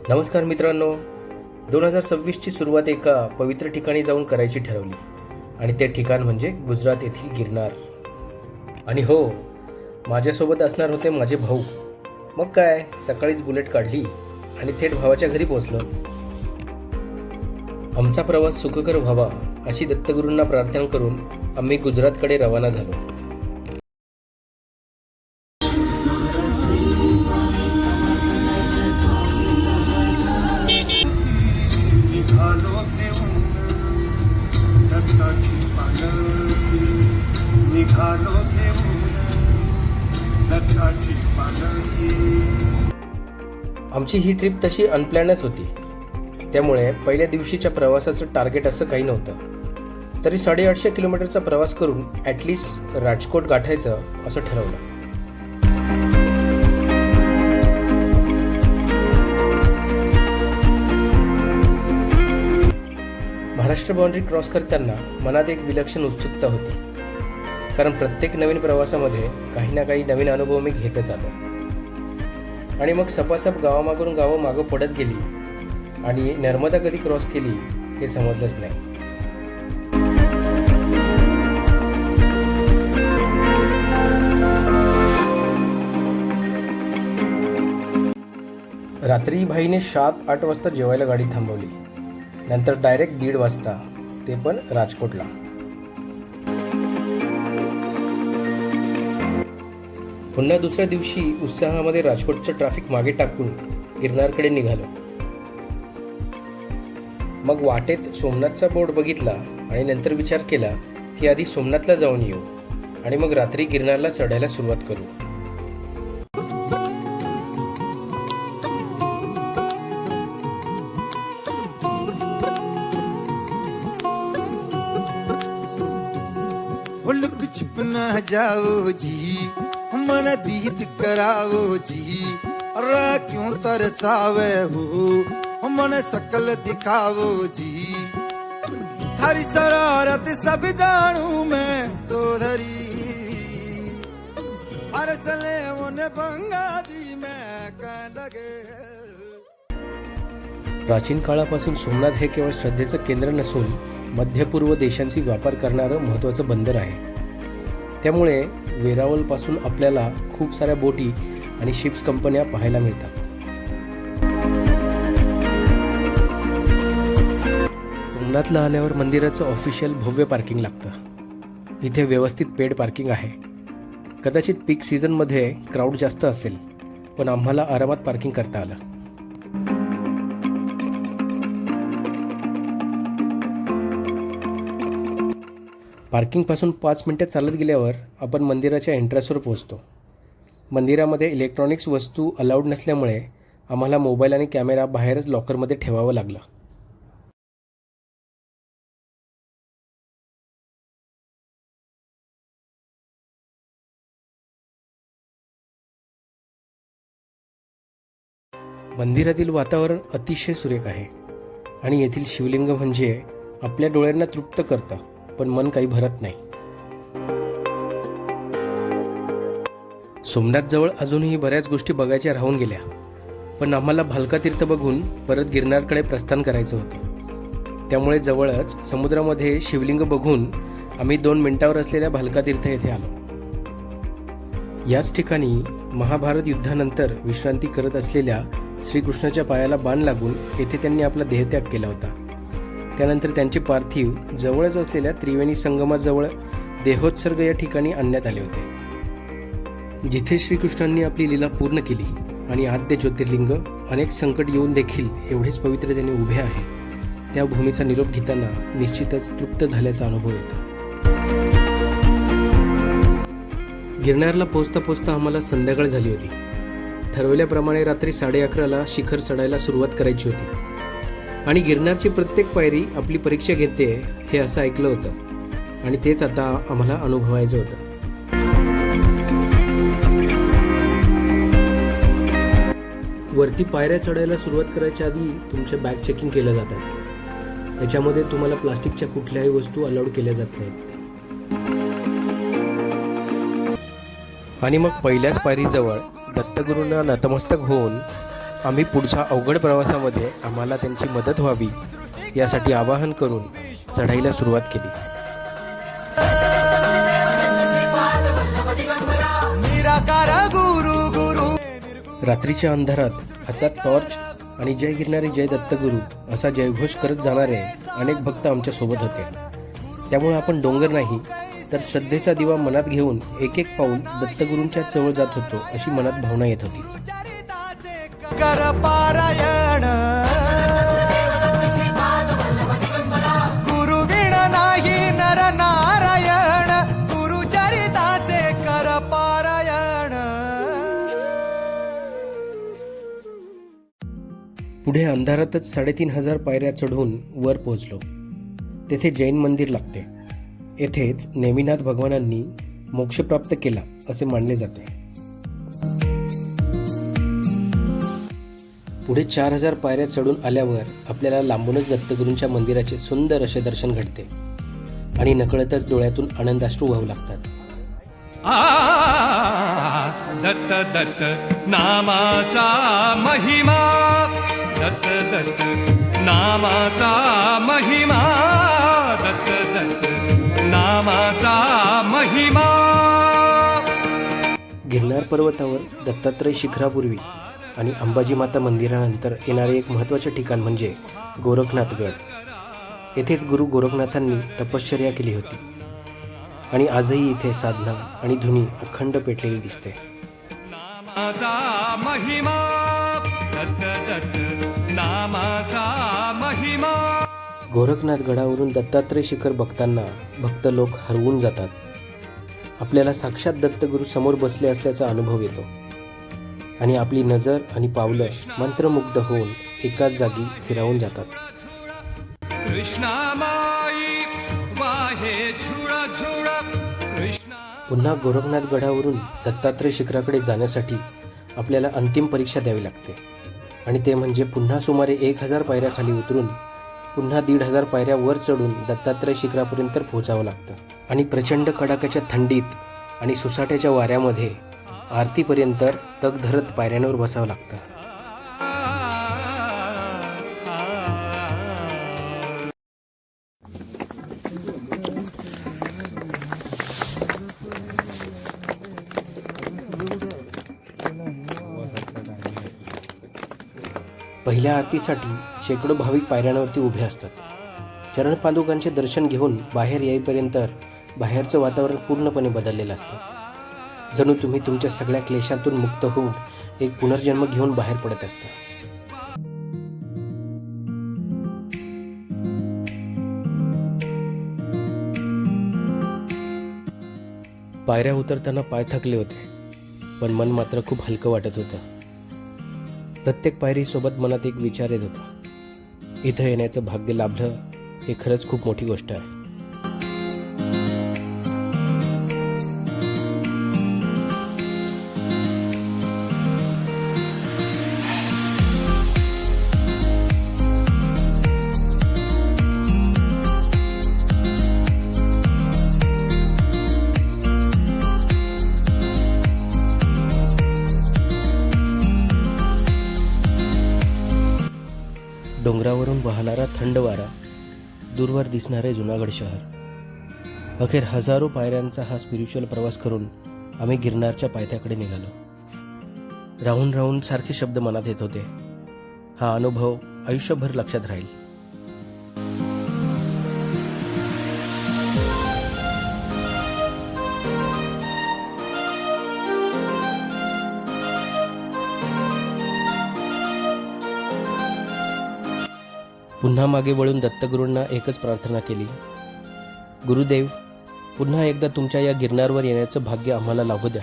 नमस्कार मित्रांनो, 2026ची सुरुवात एका पवित्र ठिकाणी जाऊन करायची ठरवली आणि ते ठिकाण म्हणजे गुजरात येथील गिरनार. आणि हो, माझ्यासोबत असणार होते माझे भाऊ. मग काय, सकाळीच बुलेट काढली आणि थेट भावाच्या घरी पोहोचलो. आमचा प्रवास सुखकर व्हावा अशी दत्तगुरूंना प्रार्थना करून आम्ही गुजरातकडे रवाना झालो. आमची ही ट्रिप तशी अनप्लॅनच होती. त्यामुळे पहिल्या दिवशीच्या प्रवासाचं टार्गेट असं काही नव्हतं. तरी 850 किलोमीटरचा प्रवास करून ॲटलिस्ट राजकोट गाठायचं असं ठरवलं. महाराष्ट्र बाउंड्री क्रॉस करताना मनात एक विलक्षण उत्सुकता होती. कारण प्रत्येक नवीन प्रवासामध्ये काही ना काही नवीन अनुभव मी घेतच आलो. आणि मग सपासप गावामागून गावं मागं पडत गेली आणि नर्मदा कधी क्रॉस केली हे समजलंच नाही. रात्री भाईने 7-8 वाजता जेवायला गाडी थांबवली. नंतर डायरेक्ट 1:30 वाजता, ते पण राजकोटला. पुन्हा दुसऱ्या दिवशी उत्साहामध्ये राजकोटचं ट्रॅफिक मागे टाकून गिरनारकडे निघालो. मग वाटेत सोमनाथचा बोर्ड बघितला आणि नंतर विचार केला की आधी सोमनाथला जाऊन येऊ आणि मग रात्री गिरनारला चढायला सुरुवात करू. जाओ जी मन दीद करावो जी, अरे क्यों तरसावे हो मन सकल दिखावो जी, थारी शरारत सब जानू मैं तो धरी, हर सले उन्हें बंगा जी मैं कह लगे. प्राचीन काळापासून सोमनाथ हे केवळ श्रद्धेचं केंद्र नसून मध्य पूर्व देशांशी व्यापार करणारं महत्त्वाचं बंदर आहे. त्यामुळे वेरावलपासून आपल्याला खूप साऱ्या बोटी आणि शिप्स कंपन्या पाहायला मिळतात. सोमनाथला आल्यावर मंदिराचं ऑफिशियल भव्य पार्किंग लागतं. इथे व्यवस्थित पेड पार्किंग आहे. कदाचित पीक सीझनमध्ये क्राऊड जास्त असेल, पण आम्हाला आरामात पार्किंग करता आलं. पार्किंगपासून 5 मिनिटे चालत गेल्यावर आपण मंदिराच्या एंट्रन्सवर पोहोचतो. मंदिरामध्ये इलेक्ट्रॉनिक्स वस्तू अलाउड नसल्यामुळे आम्हाला मोबाईल आणि कॅमेरा बाहेरच लॉकरमध्ये ठेवावं लागलं. मंदिरातील वातावरण अतिशय सुरेख आहे आणि येथील शिवलिंग म्हणजे आपल्या डोळ्यांना तृप्त करतं, पण मन काही भरत नाही. सोमनाथजवळ अजूनही बऱ्याच गोष्टी बघायच्या राहून गेल्या, पण आम्हाला भालका तीर्थ बघून परत गिरनारकडे प्रस्थान करायचं होतं. त्यामुळे जवळच समुद्रामध्ये शिवलिंग बघून आम्ही 2 मिनिटावर असलेल्या भालका तीर्थ येथे आलो. याच ठिकाणी महाभारत युद्धानंतर विश्रांती करत असलेल्या श्रीकृष्णाच्या पायाला बाण लागून येथे त्यांनी आपला देहत्याग केला होता. त्यानंतर त्यांचे पार्थिव जवळच असलेल्या त्रिवेणी संगमाजवळ देहोत्सर्ग या ठिकाणी आणण्यात आले होते, जिथे श्रीकृष्णांनी आपली लीला पूर्ण केली आणि आद्य ज्योतिर्लिंग अनेक संकट येऊन देखील एवढेच पवित्रतेने उभे आहे. त्या भूमीचा निरोप घेताना निश्चितच तृप्त झाल्याचा अनुभव येतो. गिरनारला पोचता पोचता आम्हाला संध्याकाळ झाली होती. ठरवल्याप्रमाणे रात्री 11:30ला शिखर चढायला सुरुवात करायची होती आणि गिरनारची प्रत्येक पायरी आपली परीक्षा घेते हे असं ऐकलं होतं आणि तेच आता आम्हाला अनुभवायचं होतं. वरती पायऱ्या चढायला सुरुवात करायच्या आधी तुमचे बॅग चेकिंग केलं जातात. याच्यामध्ये तुम्हाला प्लास्टिकच्या कुठल्याही वस्तू अलाउड केल्या जात नाहीत. आणि मग पहिल्याच पायरीजवळ दत्तगुरूंना नतमस्तक होऊन आम्ही पुढच्या अवघड प्रवासामध्ये आम्हाला त्यांची मदत व्हावी यासाठी आवाहन करून चढाईला सुरुवात केली. निराकार गुरु गुरु रात्रीच्या अंधारात हातात टॉर्च आणि जय गिरणारे जय दत्तगुरू असा जयघोष करत जाणारे अनेक भक्त आमच्या सोबत होते. त्यामुळे आपण डोंगर नाही तर श्रद्धेचा दिवा मनात घेऊन एक एक पाऊल दत्तगुरूंच्या जवळ जात होतो अशी मनात भावना येत होती. कर पारायण गुरु विण नाही नर नारायण गुरुचरिताचे कर पारायण. पुढे अंधारातच 3,500 पायऱ्या चढून वर पोहोचलो. तेथे जैन मंदिर लागते. येथेच नेमिनाथ भगवानांनी मोक्ष प्राप्त केला असे मानले जाते. पुढे 4,000 पायऱ्या चढून आल्यावर आपल्याला लांबूनच दत्तगुरूंच्या मंदिराचे सुंदर असे दर्शन घडते आणि नकळतच डोळ्यातून आनंदाश्रू वाहू लागतात. दत्त दत्त नामाचा महिमा, दत्त दत्त नामाचा महिमा, दत्त दत्त नामाचा महिमा. गिरनार पर्वतावर दत्तात्रय शिखरापूर्वी आणि अंबाजी माता मंदिरानंतर येणारे एक महत्त्वाचे ठिकाण म्हणजे गोरखनाथगड. येथेच गुरु गोरखनाथांनी तपश्चर्या केली होती आणि आजही इथे साधना आणि धुनी अखंड पेटलेली दिसते. नामाचा महिमा, दत्त दत्त नामाचा महिमा. गोरखनाथ गडावरून दत्तात्रय शिखर बघताना भक्त लोक हरवून जातात. आपल्याला साक्षात दत्तगुरू समोर बसले असल्याचा अनुभव येतो आणि आपली नजर आणि पावलं मंत्रमुग्ध होऊन एकाच जागी स्थिरावून जातात. कृष्णामाई वाहे झुळ झुळ कृष्णा. पुन्हा गोरखनाथ गडावरून दत्तात्रय शिखराकडे जाण्यासाठी आपल्याला अंतिम परीक्षा द्यावी लागते आणि ते म्हणजे पुन्हा सुमारे 1,000 पायऱ्या खाली उतरून पुन्हा 1,500 पायऱ्या वर चढून दत्तात्रय शिखरापर्यंत पोहोचावं लागतं आणि प्रचंड कडाक्याच्या थंडीत आणि सुसाट्याच्या वाऱ्यामध्ये आरतीपर्यंत तग धरत पायऱ्यांवर बसावं लागतं. पहिल्या आरतीसाठी शेकडो भाविक पायऱ्यांवरती उभे असतात. चरणपादुकांचे दर्शन घेऊन बाहेर येईपर्यंत बाहेरचं वातावरण पूर्णपणे बदललेलं असतं. जणू तुम्ही तुमच्या सगळ्या क्लेशातून मुक्त होऊन एक पुनर्जन्म घेऊन बाहेर पडत असता. पायऱ्या उतरताना पाय थकले होते पण मन मात्र खूप हलकं वाटत होतं. प्रत्येक पायरीसोबत मनात एक विचार येत होता, इथं येण्याचं भाग्य लाभलं हे खरंच खूप मोठी गोष्ट आहे. डोंगरावरून वाहणारा थंड वारा, दूरवर दिसणारे जुनागड शहर. अखेर हजारो पायऱ्यांचा हा स्पिरिच्युअल प्रवास करून आम्ही गिरनारच्या पायथ्याकडे निघालो. राहून राहून सारखे शब्द मनात येत होते. हा अनुभव आयुष्यभर लक्षात राहील. पुन्हा मागे वळून दत्तगुरूंना एकच प्रार्थना केली, गुरुदेव, पुन्हा एकदा तुमच्या या गिरनारवर येण्याचं भाग्य आम्हाला लाभू द्या.